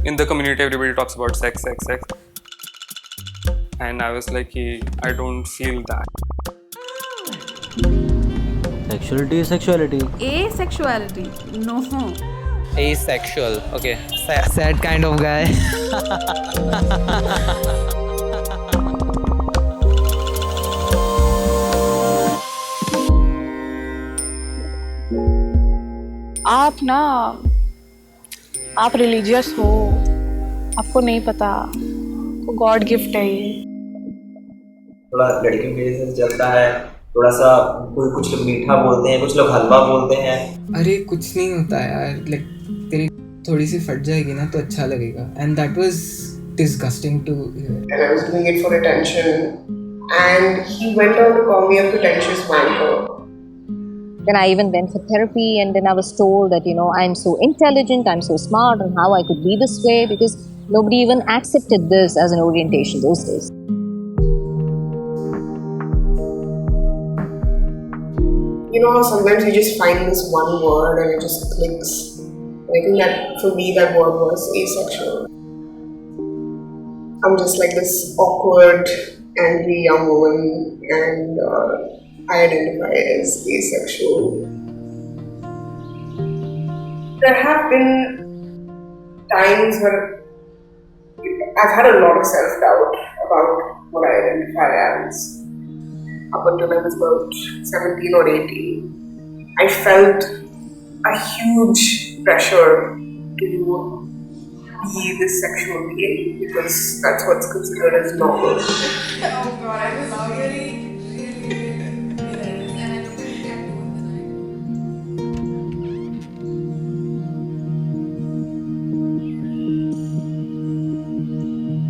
in the community everybody talks about sex, sex, sex, and I was like, hey, I don't feel that. Sexuality is sexuality. Asexuality. No. Asexual. Okay. Sad kind of guy. आप religious हो, आपको नहीं पता, वो God gift है ये। थोड़ा लड़कियों के जैसे चलता है, थोड़ा सा कोई कुछ लोग मीठा बोलते हैं, कुछ लोग हलवा बोलते हैं। अरे कुछ नहीं होता यार, लाइक तेरी थोड़ी सी फट जाएगी ना तो अच्छा लगेगा, and that was disgusting to hear. And I was doing it for attention, and he went on to call me a pretentious wanker. Then I even went for therapy, and then I was told that, I'm so intelligent, I'm so smart, and how I could be this way, because nobody even accepted this as an orientation those days. You know how sometimes you just find this one word and it just clicks. And I think that for me that word was asexual. I'm just like this awkward, angry young woman, and I identify as asexual. There have been times where I've had a lot of self-doubt about what I identify as. Up until I was about 17 or 18, I felt a huge pressure to be this sexual being because that's what's considered as normal. Oh god, I was really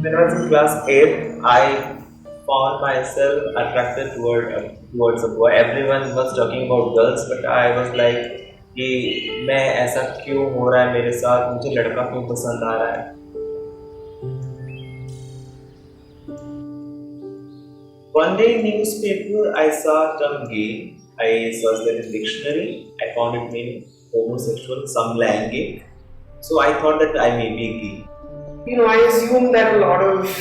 When I was in class 8, I found myself attracted towards a boy. Everyone was talking about girls, but I was like कि मैं ऐसा क्यों हो रहा है मेरे साथ, मुझे लड़का क्यों पसंद आ रहा है। One day in newspaper I saw term gay. I searched that in dictionary. I found it meaning homosexual, समलैंगिक. So I thought that I may be gay. You know, I assume that a lot of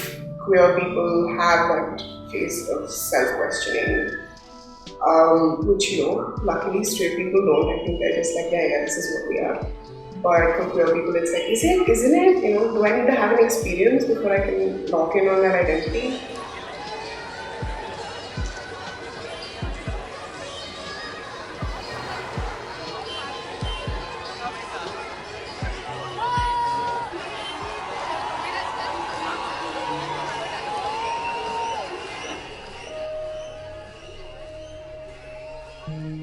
queer people have that phase of self-questioning, which, luckily straight people don't. I think they're just like, yeah, this is what we are. But for queer people, it's like, isn't it? Do I need to have an experience before I can lock in on that identity?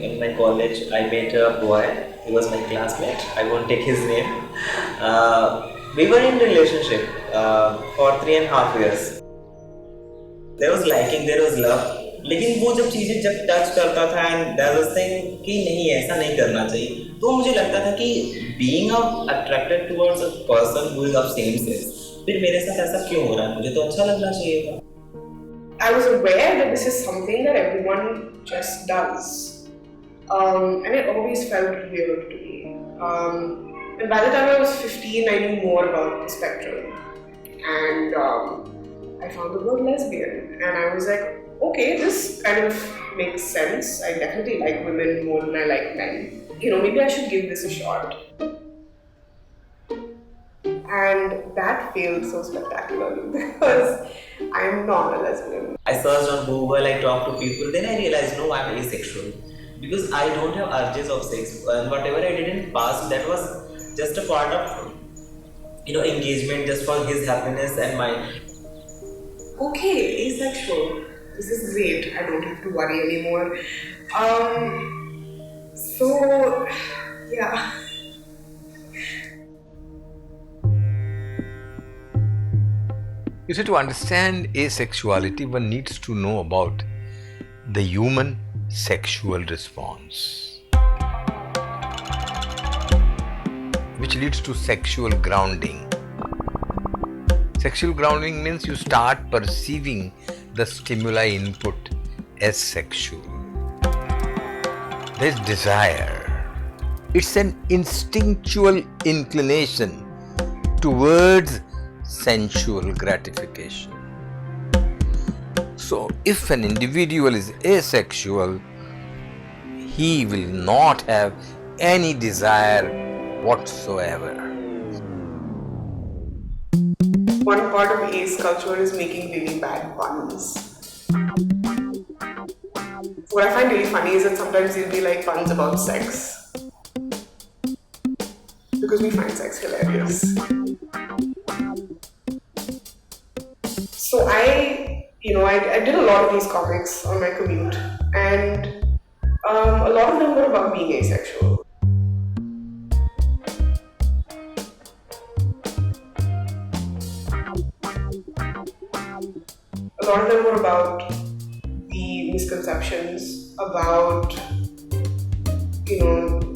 In my college, I met a boy. He was my classmate. I won't take his name. We were in relationship for 3.5 years. There was liking, there was love. लेकिन वो जब चीज़ें जब touch करता था and there was thing कि नहीं ऐसा नहीं करना चाहिए, तो मुझे लगता था कि being attracted towards a person who is of same sex, फिर मेरे साथ ऐसा क्यों हो रहा है? मुझे तो अच्छा लगना चाहिए था. I was aware that this is something that everyone just does. And it always felt weird to me. And by the time I was 15, I knew more about the spectrum. And I found the word lesbian. And I was like, okay, this kind of makes sense. I definitely like women more than I like men. Maybe I should give this a shot. And that failed so spectacularly because I'm not a lesbian. I searched on Google, I talked to people, then I realized no, I'm asexual. Because I don't have urges of sex, and whatever I did in past, that was just a part of, engagement just for his happiness and mine. Okay, asexual. This is great. I don't have to worry anymore. So, yeah. You see, to understand asexuality, one needs to know about the human sexual response, which leads to sexual grounding. Sexual grounding means you start perceiving the stimuli input as sexual. There's desire. It's an instinctual inclination towards sensual gratification. So, if an individual is asexual, he will not have any desire whatsoever. One part of ace culture is making really bad puns. What I find really funny is that sometimes they'll be like puns about sex. Because we find sex hilarious. So I did a lot of these comics on my commute, and a lot of them were about being asexual. A lot of them were about the misconceptions, about,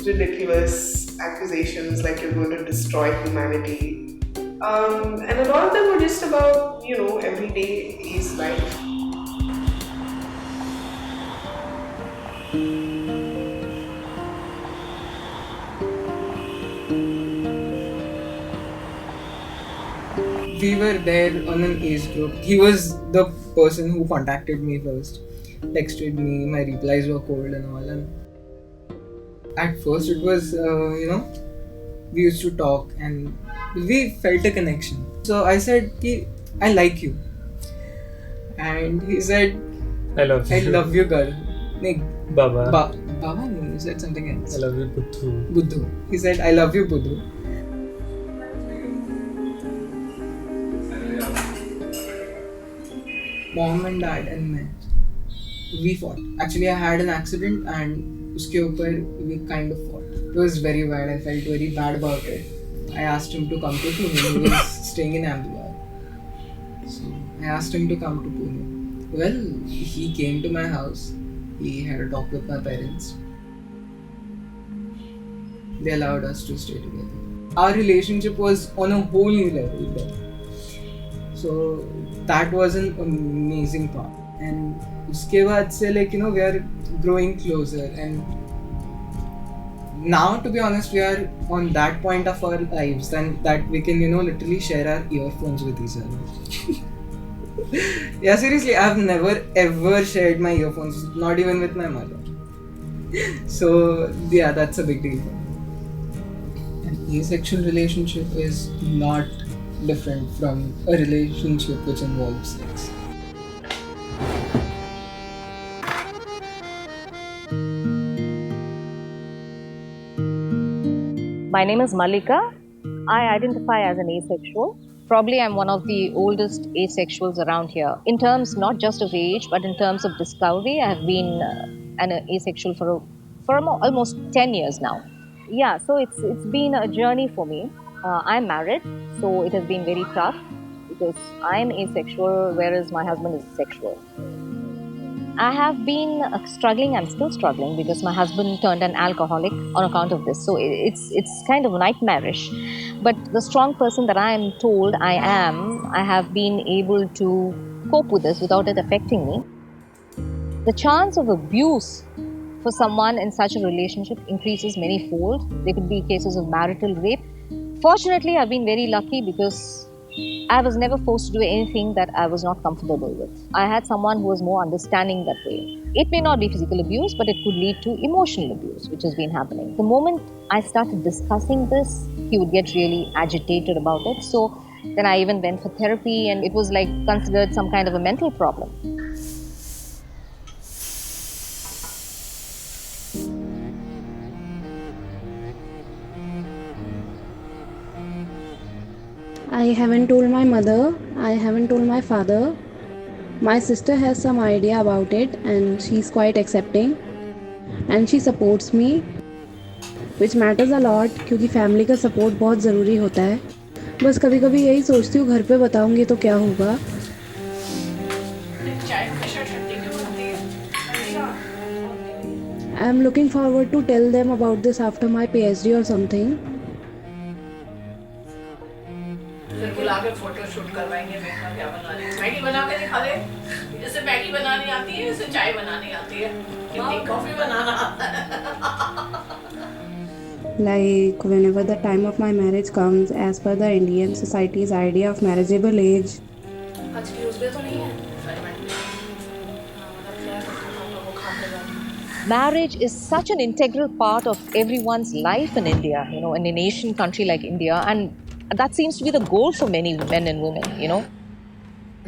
ridiculous accusations like you're going to destroy humanity. And a lot of them were just about, everyday ace life. We were there on an ace group. He was the person who contacted me first, texted me, my replies were cold and all. And at first it was, we used to talk and we felt a connection. So I said, I like you. And he said, I love you, girl. Baba. Baba? No, he said something else. I love you, Buddhu. Buddhu. He said, I love you, Buddhu. Mom and dad and me, we fought. Actually, I had an accident and uske upar we kind of fought. It was very bad. I felt very bad about it. I asked him to come to Pune. He was staying in Ambivar. So I asked him to come to Pune. Well, he came to my house. He had a talk with my parents. They allowed us to stay together. Our relationship was on a whole new level there. So that was an amazing part. And uske baad se we are growing closer. And now, to be honest, we are on that point of our lives then that we can, literally share our earphones with each other. Yeah, seriously, I've never ever shared my earphones, not even with my mother. So, yeah, that's a big deal for me. An asexual relationship is not different from a relationship which involves sex. My name is Malika. I identify as an asexual. Probably I'm one of the oldest asexuals around here. In terms not just of age, but in terms of discovery, I have been an asexual for almost 10 years now. Yeah, so it's been a journey for me. I'm married, so it has been very tough because I'm asexual, whereas my husband is sexual. I have been struggling, I'm still struggling because my husband turned an alcoholic on account of this. So it's kind of nightmarish. But the strong person that I am told I am, I have been able to cope with this without it affecting me. The chance of abuse for someone in such a relationship increases many-fold. There could be cases of marital rape. Fortunately, I've been very lucky because I was never forced to do anything that I was not comfortable with. I had someone who was more understanding that way. It may not be physical abuse, but it could lead to emotional abuse, which has been happening. The moment I started discussing this, he would get really agitated about it. So then I even went for therapy, and it was like considered some kind of a mental problem. I haven't told my mother, I haven't told my father. My sister has some idea about it and she's quite accepting and she supports me, which matters a lot क्योंकि family का support बहुत ज़रूरी होता है. बस कभी कभी यही सोचती हूँ घर पे बताऊँगी तो क्या होगा. I am looking forward to tell them about this after my PhD or something. फिर बुला के फोटो शूट करवाएंगे. देखना क्या बना रही है. मैगी बना के दिखा दे. जैसे मैगी बनानी आती है जैसे चाय बनानी आती है. कितनी कॉफी बनाना आता है. Like, whenever the time of my marriage comes, as per the Indian society's idea of marriageable age, आज ट्यूसडे तो नहीं है असाइनमेंट मतलब क्या है वो खा के जाना Marriage is such an integral part of everyone's life in India, in an Asian country like India, and that seems to be the goal for many men and women.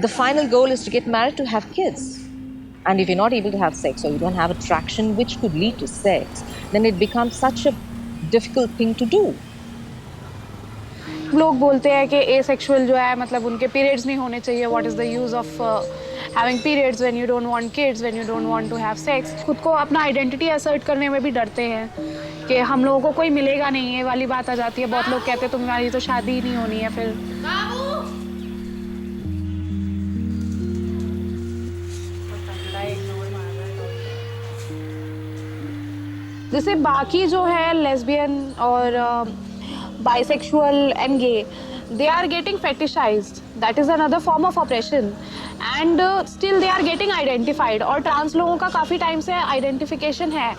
The final goal is to get married to have kids. And if you're not able to have sex or you don't have attraction which could lead to sex, then it becomes such a difficult thing to do. लोग बोलते हैं कि asexual जो है मतलब उनके periods नहीं होने चाहिए. What is the use of having periods when you don't want kids, when you don't want to have sex. खुद को अपना आइडेंटिटी असर्ट करने में भी डरते हैं कि हम लोगों को कोई मिलेगा नहीं. ये वाली बात आ जाती है. बहुत लोग कहते हैं तुम्हारी तो शादी ही नहीं होनी है. फिर जैसे बाकी जो है लेस्बियन और bisexual and gay, they are getting fetishized. That is another form of oppression. And still they are getting identified. और ट्रांस लोगों का काफ़ी टाइम से आइडेंटिफिकेशन है.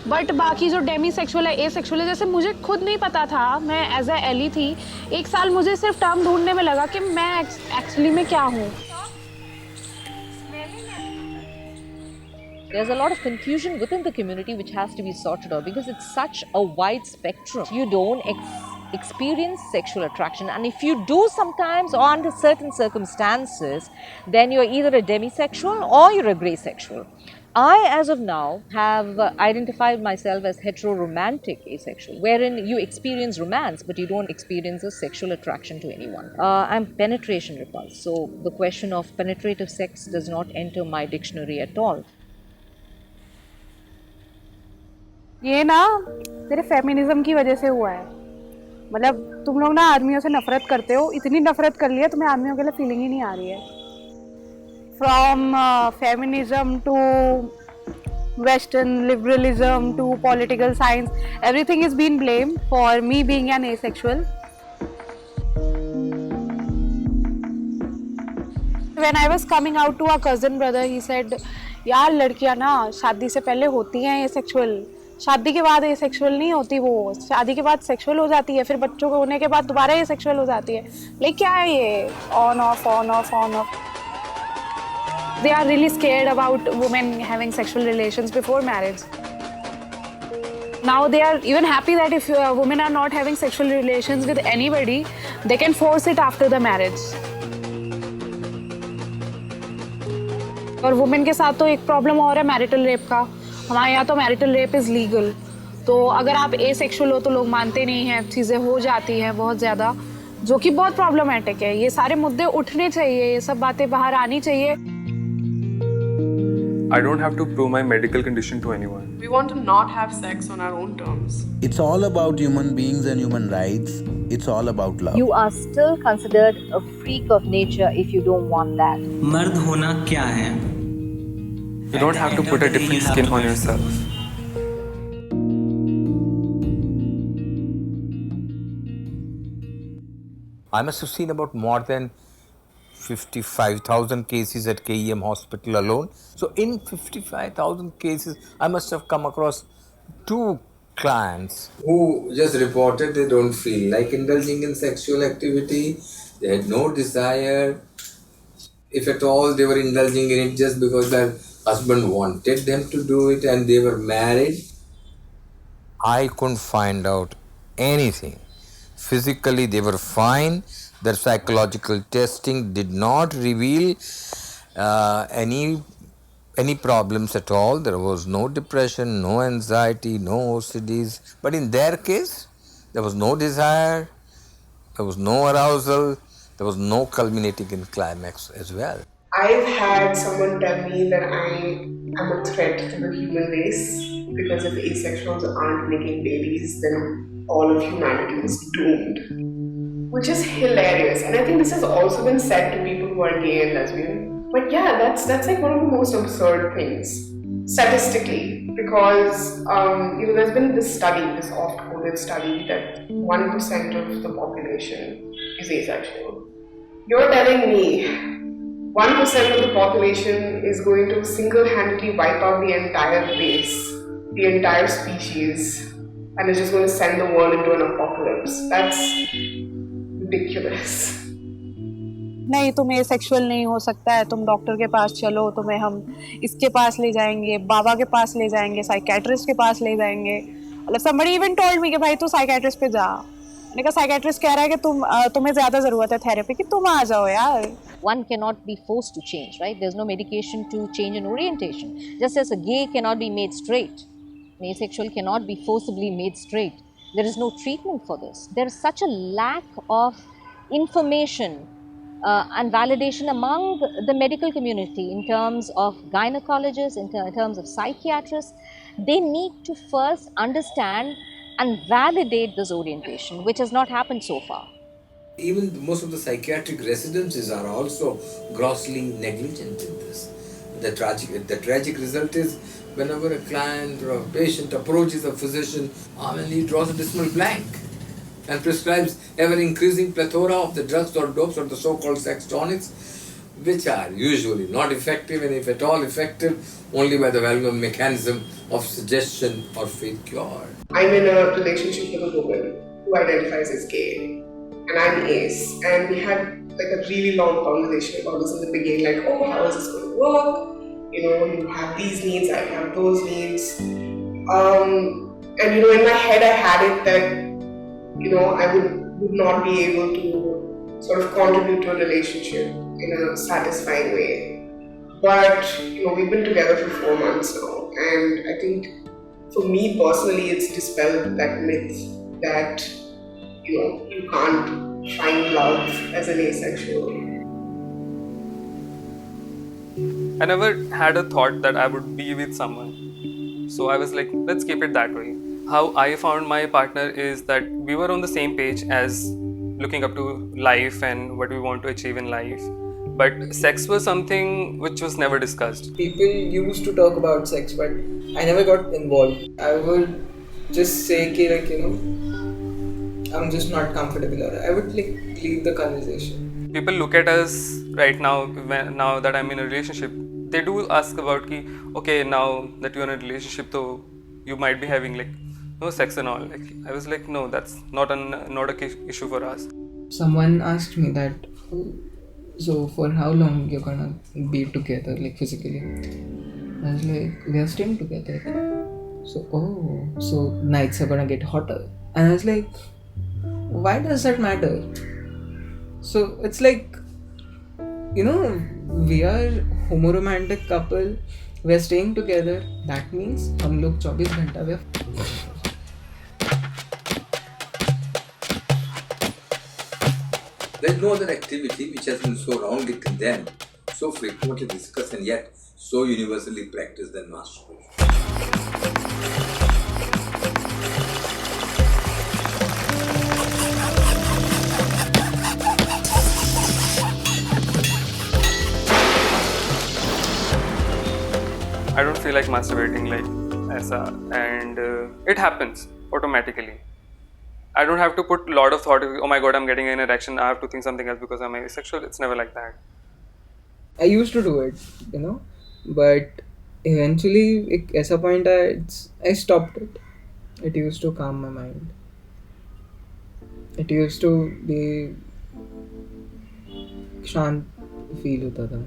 बट बाकी जो डेमीसेक्सुअल है, एसेक्सुअल है, जैसे मुझे खुद नहीं पता था. मैं एज ए एली थी. 1 साल मुझे सिर्फ टर्म ढूंढने में लगा कि मैं एक्चुअली में क्या हूँ. There's a lot of confusion within the community which has to be sorted out because it's such a wide spectrum. You don't experience sexual attraction, and if you do sometimes or under certain circumstances, then you're either a demisexual or you're a grey sexual. I, as of now, have identified myself as hetero-romantic asexual, wherein you experience romance but you don't experience a sexual attraction to anyone. I'm penetration repulsed, so the question of penetrative sex does not enter my dictionary at all. ये ना तेरे feminism की वजह से हुआ है. मतलब तुम लोग ना आदमियों से नफरत करते हो. इतनी नफरत कर ली है तुम्हें आदमियों के लिए फीलिंग ही नहीं आ रही है. From feminism to western liberalism to political science, everything is been blame for me being an asexual. When I was coming out to a cousin brother, he said, यार लड़कियां ना शादी से पहले होती हैं एसेक्सुअल, शादी के बाद एसेक्सुअल नहीं होती. वो शादी के बाद सेक्सुअल हो जाती है, फिर बच्चों को होने के बाद दोबारा एसेक्सुअल हो जाती है. लाइक क्या है ये on off on off on off. They are really scared about women having sexual relations before marriage. Now they are even happy that if women are not having sexual relations with anybody, they can force it after the marriage. और women के साथ तो एक problem और है marital rape का. हमारे यहाँ तो मैरिटल रेप इज़ लीगल. तो अगर आप एसेक्सुअल हो तो लोग मानते नहीं हैं. चीज़ें हो जाती हैं बहुत ज़्यादा, जो कि बहुत प्रॉब्लमेटिक है. ये सारे मुद्दे उठने चाहिए, ये सब बातें बाहर आनी चाहिए. I don't have to prove my medical condition to anyone. We want to not have sex on our own terms. It's all about human beings and human rights. It's all about love. You are still considered a freak of nature if you don't want that. मर्द होना क्या है? You don't have to put a different skin on yourself. I must have seen about more than 55,000 cases at KEM hospital alone. So in 55,000 cases, I must have come across 2 clients who just reported they don't feel like indulging in sexual activity. They had no desire. If at all, they were indulging in it just because their husband wanted them to do it and they were married. I couldn't find out anything. Physically, they were fine. Their psychological testing did not reveal any problems at all. There was no depression, no anxiety, no OCDs. But in their case, there was no desire, there was no arousal, there was no culminating in climax as well. I've had someone tell me that I am a threat to the human race because if asexuals aren't making babies, then all of humanity is doomed. Which is hilarious, and I think this has also been said to people who are gay and lesbian. But yeah, that's like one of the most absurd things statistically, because there's been this study, this oft-quoted study, that 1% of the population is asexual. You're telling me 1% of the population is going to single-handedly wipe out the entire race, the entire species, and is just going to send the world into an apocalypse. That's ridiculous. नहीं, तुम asexual नहीं हो सकता है, तुम doctor के पास चलो, तुम्हें हम इसके पास ले जाएंगे, बाबा के पास ले जाएंगे, साइकेट्रिस्ट के पास ले जाएंगे. मतलब somebody even told me कि भाई तू साइकेट्रिस्ट पे जा. मैंने कहा साइकेट्रिस्ट कह रहा है कि तुम्हें ज़्यादा ज़रूरत है थेरेपी की, तुम आ जाओ यार. One cannot be forced to change, right? There's no medication to change an orientation. Just as a gay cannot be made straight, an asexual cannot be forcibly made straight. There is no treatment for this. There is such a lack of information and validation among the medical community in terms of gynecologists, in terms of psychiatrists. They need to first understand and validate this orientation, which has not happened so far. Even most of the psychiatric residences are also grossly negligent in this. The tragic result is whenever a client or a patient approaches a physician, he draws a dismal blank and prescribes ever-increasing plethora of the drugs or dopes or the so-called sex tonics, which are usually not effective, and if at all effective, only by the well-known mechanism of suggestion or fake cure. I'm in a relationship with a woman who identifies as gay, and I'm ace, and we had like a really long conversation about this in the beginning, like, oh, how is this going to work? You know, you have these needs, I have those needs. And you know, in my head I had it that, you know, I would not be able to sort of contribute to a relationship in a satisfying way. But, you know, we've been together for 4 months now, and I think for me personally, it's dispelled that myth that, you know, you can't find love as an asexual. I never had a thought that I would be with someone. So I was like, let's keep it that way. How I found my partner is that we were on the same page as looking up to life and what we want to achieve in life. But sex was something which was never discussed. People used to talk about sex, but I never got involved. I would just say, like, you know, I'm just not comfortable, or I would like leave the conversation. People look at us right now, now that I'm in a relationship, they do ask about ki, okay, now that you're in a relationship, so you might be having like no sex and all. Like, I was like, no, that's not a issue for us. Someone asked me that, so for how long you're gonna be together, like physically? I was like, we are staying together. So, so nights are gonna get hotter. And I was like, why does that matter? So it's like, you know, we are homoromantic couple, we are staying together. That means हम लोग 24 घंटा we are. There is no other activity which has been so roundly condemned, so frequently discussed, and yet so universally practiced than masturbation. I don't feel like masturbating like aisa, and it happens automatically. I don't have to put a lot of thought, oh my god, I'm getting an erection, I have to think something else because I'm asexual. It's never like that. I used to do it, you know, but eventually, at a point, I stopped it. It used to calm my mind. It used to be shant feel hota tha.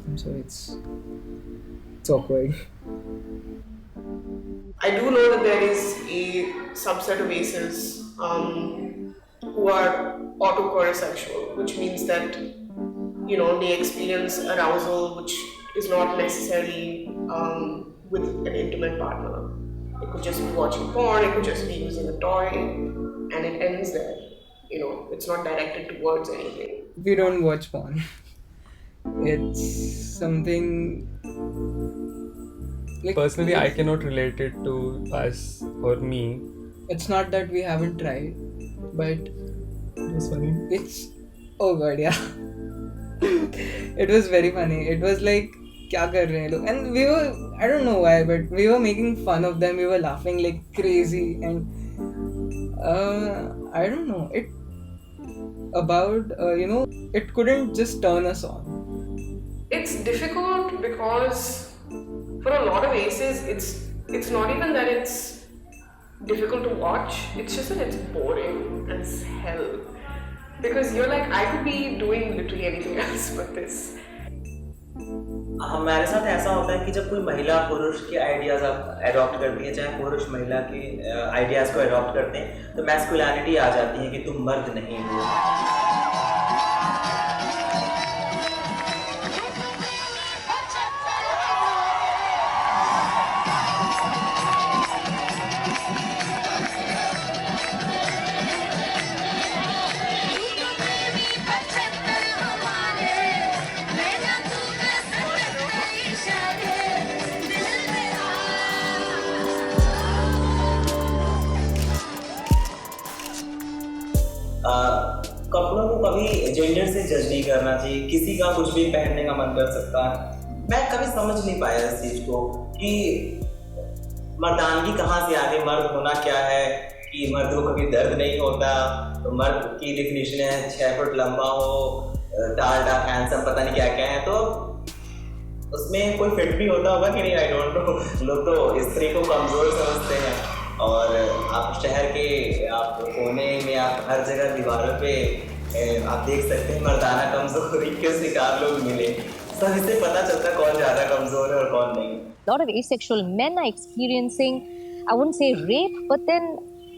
I'm sorry, it's awkward. I do know that there is a subset of aces who are autocorosexual, which means that, you know, they experience arousal which is not necessarily with an intimate partner. It could just be watching porn, it could just be using a toy, and it ends there. You know, it's not directed towards anything. We don't watch porn. It's something. Like, personally, I cannot relate it to us or me. It's not that we haven't tried, but it was funny. Oh god, yeah. It was very funny. It was like, kya kar rahe hain log? And we were, I don't know why, but we were making fun of them. We were laughing like crazy, and I don't know. It couldn't just turn us on. It's difficult because for a lot of aces, it's it's not even that it's difficult to watch, it's just that it's boring as hell. Because you're like, I could be doing literally anything else but this. हमारे साथ ऐसा होता है कि जब कोई महिला पुरुष के आइडियाज़ अडॉप्ट करती है, चाहे पुरुष महिला के आइडियाज़ को अडॉप्ट करते हैं, तो मैस्कुलिनिटी आ जाती है कि तुम मर्द नहीं हो. कपड़ों को कभी जेंडर से जज नहीं करना चाहिए. किसी का कुछ भी पहनने का मन कर सकता है. मैं कभी समझ नहीं पाया इस चीज़ को कि मर्दानगी कहाँ से आ गई. मर्द होना क्या है कि मर्द को कभी दर्द नहीं होता. तो मर्द की डिफिनीशन है 6 फुट लंबा हो, टाल डाक हैंडसम, पता नहीं क्या क्या है. तो उसमें कोई फिट भी होता होगा कि नहीं, आई डोंट नो. लोग तो स्त्री को कमज़ोर समझते हैं. और आप शहर के आप कोने में आप हर जगह दीवारों पे आप देख सकते हैं मर्दाना कमजोरी के शिकार लोग मिले. सब इससे पता चलता है कौन ज़्यादा कमज़ोर है और कौन नहीं. A lot of asexual men are experiencing, I wouldn't say rape, but then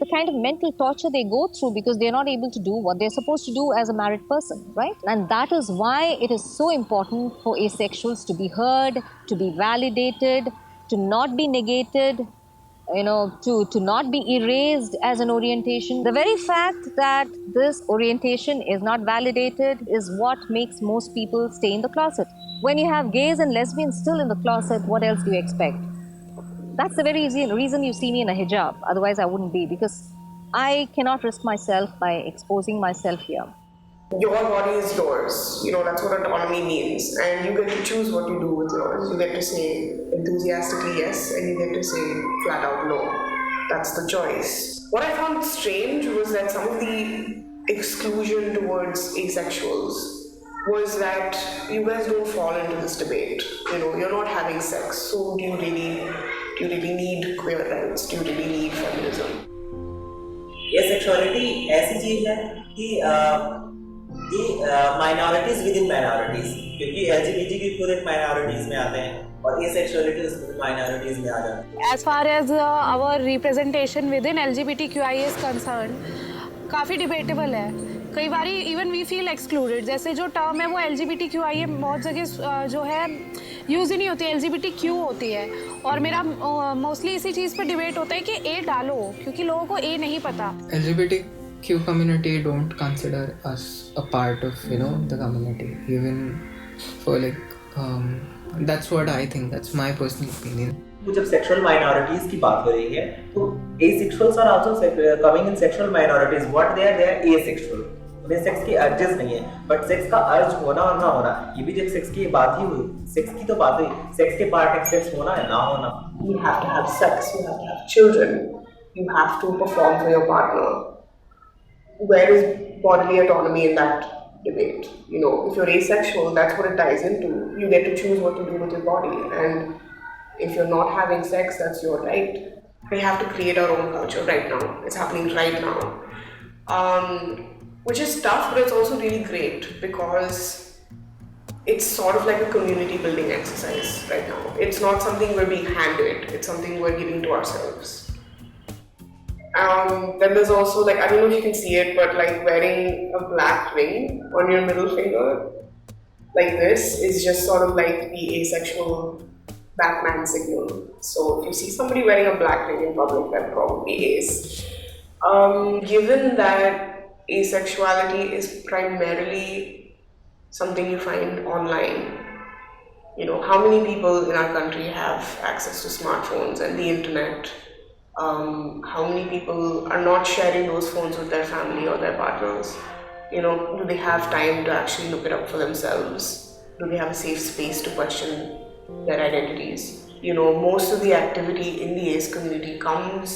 the kind of mental torture they go through because they're not able to do what they're supposed to do as a married person, right? And that is why it is so important for asexuals to be heard, to be validated, to not be negated, to not be erased as an orientation. The very fact that this orientation is not validated is what makes most people stay in the closet. When you have gays and lesbians still in the closet, what else do you expect? That's the very reason you see me in a hijab. Otherwise, I wouldn't be, because I cannot risk myself by exposing myself here. Your body is yours. That's what autonomy means. And you get to choose what you do with yours. You get to say enthusiastically yes, and you get to say flat out no. That's the choice. What I found strange was that some of the exclusion towards asexuals was that you guys don't fall into this debate. You're not having sex, so do you really need queer rights? Do you really need feminism? Asexuality ऐसी चीज़ है कि minorities with in minorities, क्योंकि LGBT खुद एक minorities में आते हैं और एसेक्सुअलिटी माइनॉरिटीज में आ जाती है. As far as our representation within LGBTQI is concerned, काफ़ी डिबेटेबल है. कई बार इवन वी फील एक्सक्लूडेड. जैसे जो टर्म है वो LGBTQI बहुत जगह जो है यूज़ ही नहीं होती, LGBTQ होती है. और मेरा मोस्टली इसी चीज़ पे डिबेट होता है कि ए डालो, क्योंकि लोगों को ए नहीं पता. LGBTQ community don't consider us a part of the community, even for that's what I think. That's my personal opinion. जब सेक्सुअल माइनॉरिटीज की बात हो रही है तो asexuals are also coming in sexual minorities. What they are asexual. उन्हें sex की urges नहीं है, बट सेक्स का अर्ज होना और ना होना, ये भी जब सेक्स की बात ही हुई, सेक्स की तो बात हुई, सेक्स के पार्ट एक सेक्स होना है ना होना. You have to have sex, you have to have children, you have to perform for your partner. Where is bodily autonomy in that debate? If you're asexual, that's what it ties into. You get to choose what to do with your body, and if you're not having sex, that's your right. We have to create our own culture right now. It's happening right now. Which is tough, but it's also really great because it's sort of like a community building exercise right now. It's not something we're being handed, it's something we're giving to ourselves. Then there's also I don't know if you can see it, but wearing a black ring on your middle finger like this is just sort of like the asexual Batman signal. So if you see somebody wearing a black ring in public, they're probably ace. Given that asexuality is primarily something you find online, how many people in our country have access to smartphones and the internet? How many people are not sharing those phones with their family or their partners? Do they have time to actually look it up for themselves? Do they have a safe space to question their identities? Most of the activity in the ace community comes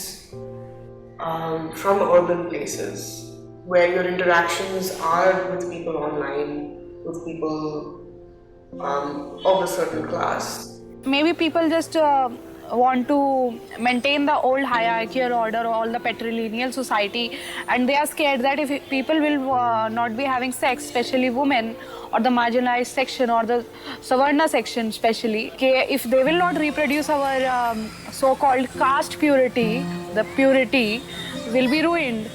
from urban places where your interactions are with people online, with people of a certain class. Maybe people just want to maintain the old hierarchical order, all the patrilineal society, and they are scared that if people will not be having sex, especially women or the marginalized section or the Savarna section especially, if they will not reproduce our so-called caste purity, the purity will be ruined.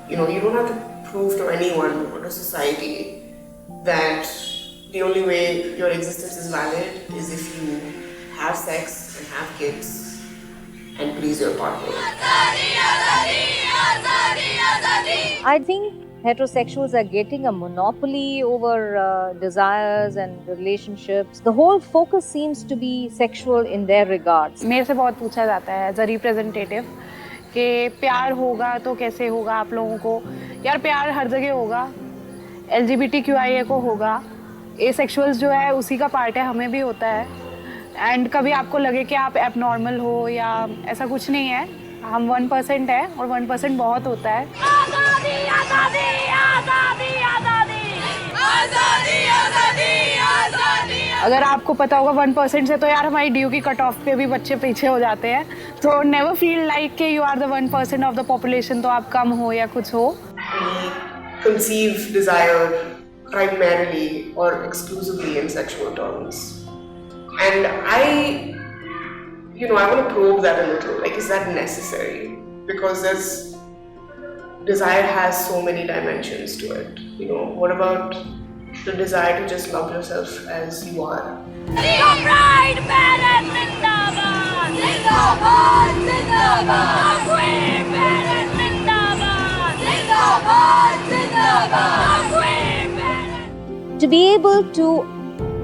You know, you don't have to prove to anyone or to society that the only way your existence is valid is if you have sex and have kids and please your partner. I think heterosexuals are getting a monopoly over desires and relationships. The whole focus seems to be sexual in their regards. मेरे से बहुत पूछा जाता है as a representative कि प्यार होगा तो कैसे होगा आप लोगों को. यार प्यार हर जगह होगा, LGBTQIA को होगा, एसेक्सुअल्स जो है उसी का पार्ट है, हमें भी होता है. एंड कभी आपको लगे कि आप एबनॉर्मल हो या ऐसा कुछ नहीं है, हम 1% है और 1% बहुत होता है. आज़ादी आज़ादी आज़ादी आज़ादी आज़ादी आज़ादी आज़ादी. अगर आपको पता होगा 1% से तो यार हमारी ड्यू की कट ऑफ पे भी बच्चे पीछे हो जाते हैं. तो नेवर फील लाइक कि you are the 1% of the population, तो आप कम हो या कुछ हो. Conceive desire primarily or exclusively in sexual terms. And I want to probe that a little. Like, is that necessary? Because desire has so many dimensions to it. You know, what about the desire to just love yourself as you are? Pride, parents, Zindabad! Zindabad! Zindabad! Queen parents, Zindabad! Zindabad! Zindabad! Queen parents! To be able to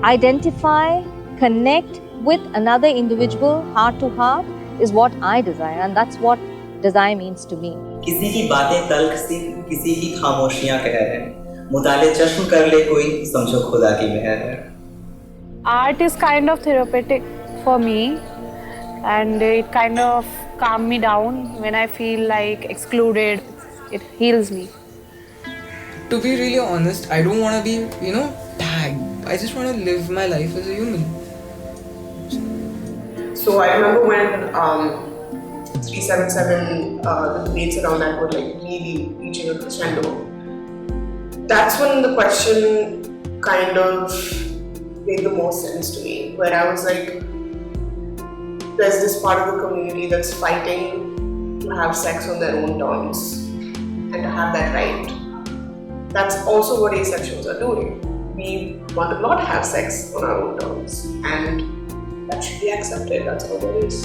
identify, connect with another individual heart to heart is what I desire, and that's what desire means to me. किसी की बातें तल्ख सी, किसी की खामोशियां कह रहे हैं, मुताले चश्म कर ले कोई, समझो खुदा की मेहर है. Art is kind of therapeutic for me, and it kind of calm me down when I feel like excluded. It heals me. To be really honest, I don't want to be, tagged. I just want to live my life as a human. So I remember when 377, the debates around that were like really reaching a crescendo. That's when the question kind of made the most sense to me, where I was like, there's this part of the community that's fighting to have sex on their own terms and to have that right. That's also what asexuals are doing. We want to not have sex on our own terms, and that should be accepted. That's all it is.